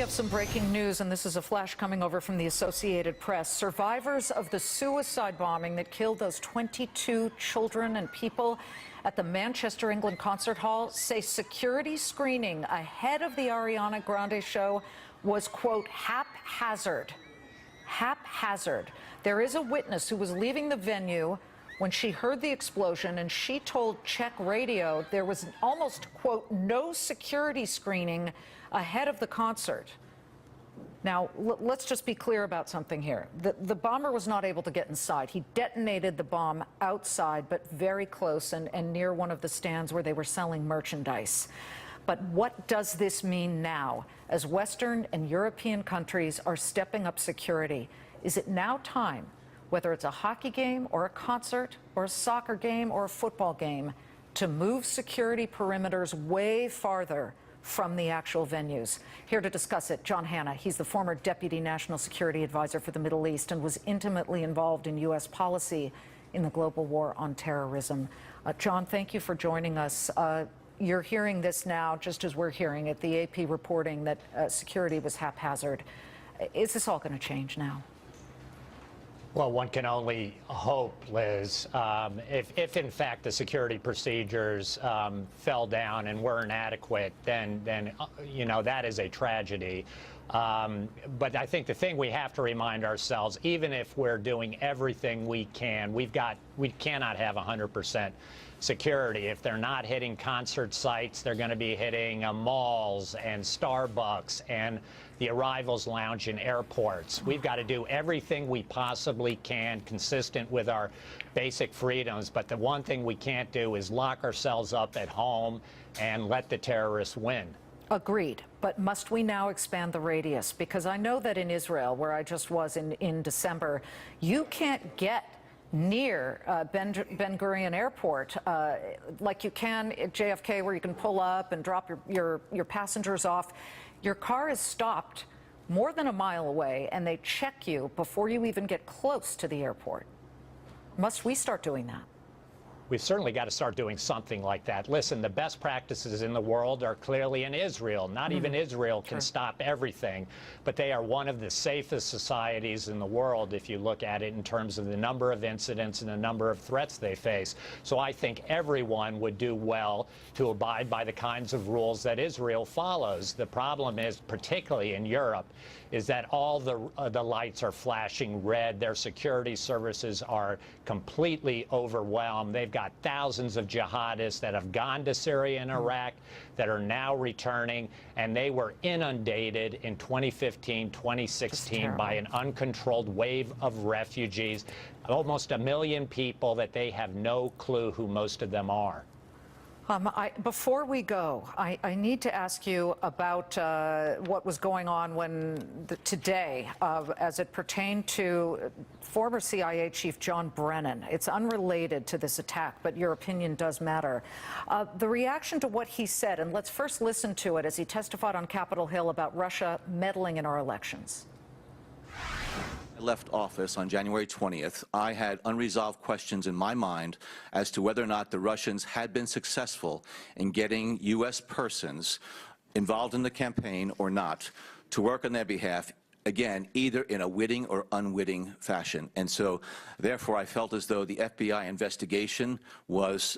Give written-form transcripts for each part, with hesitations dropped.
have some breaking news, and this is a flash coming over from the Associated Press. Survivors of the suicide bombing that killed those 22 children and people at the Manchester, England concert hall say security screening ahead of the Ariana Grande show was, quote, haphazard. Haphazard. There is a witness who was leaving the venue when she heard the explosion, and she told Czech radio there was almost, quote, no security screening ahead of the concert. Now, let's just be clear about something here. The bomber was not able to get inside. He detonated the bomb outside, but very close and near one of the stands where they were selling merchandise. But what does this mean now, as Western and European countries are stepping up security? Is it now time, whether it's a hockey game or a concert or a soccer game or a football game, to move security perimeters way farther from the actual venues? Here to discuss it, John Hanna. He's the former Deputy National Security Advisor for the Middle East and was intimately involved in U.S. policy in the global war on terrorism. John, thank you for joining us. You're hearing this now, just as we're hearing it, the AP reporting that security was haphazard. Is this all going to change now? Well, one can only hope, Liz. If in fact the security procedures fell down and were inadequate, then you know, that is a tragedy. But I think the thing we have to remind ourselves, even if we're doing everything we can, we cannot have 100% security. If they're not hitting concert sites, they're going to be hitting malls and Starbucks and the arrivals lounge in airports. We've got to do everything we possibly can consistent with our basic freedoms. But the one thing we can't do is lock ourselves up at home and let the terrorists win. Agreed. But must we now expand the radius? Because I know that in Israel, where I just was in December, you can't get near Ben Gurion Airport like you can at JFK, where you can pull up and drop your passengers off. Your car is stopped more than a mile away, and they check you before you even get close to the airport. Must we start doing that? We've certainly got to start doing something like that. Listen, the best practices in the world are clearly in Israel. Not even Israel can stop everything, but they are one of the safest societies in the world if you look at it in terms of the number of incidents and the number of threats they face. So I think everyone would do well to abide by the kinds of rules that Israel follows. The problem is, particularly in Europe, is that all the lights are flashing red. Their security services are completely overwhelmed. They've got thousands of jihadists that have gone to Syria and Iraq that are now returning, and they were inundated in 2015, 2016 by an uncontrolled wave of refugees, almost 1 million people that they have no clue who most of them are. Before we go, I need to ask you about what was going on today as it pertained to former CIA Chief John Brennan. It's unrelated to this attack, but your opinion does matter. The reaction to what he said, and let's first listen to it as he testified on Capitol Hill about Russia meddling in our elections. I left office on January 20th, I had unresolved questions in my mind as to whether or not the Russians had been successful in getting U.S. persons involved in the campaign or not to work on their behalf, again, either in a witting or unwitting fashion. And so, therefore, I felt as though the FBI investigation was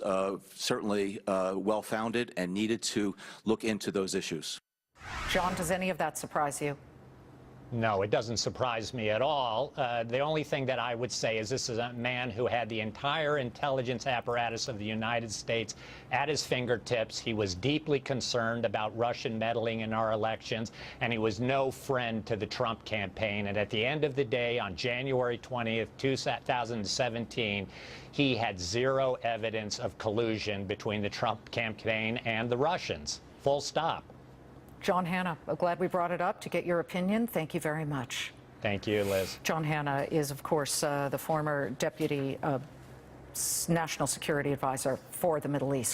certainly well-founded and needed to look into those issues. John, does any of that surprise you? No, it doesn't surprise me at all. The only thing that I would say is this is a man who had the entire intelligence apparatus of the United States at his fingertips. He was deeply concerned about Russian meddling in our elections, and he was no friend to the Trump campaign. And at the end of the day, on January 20th, 2017, he had zero evidence of collusion between the Trump campaign and the Russians. Full stop. John Hanna, I'm glad we brought it up to get your opinion. Thank you very much. Thank you, Liz. John Hanna is, of course, the former Deputy National Security Advisor for the Middle East.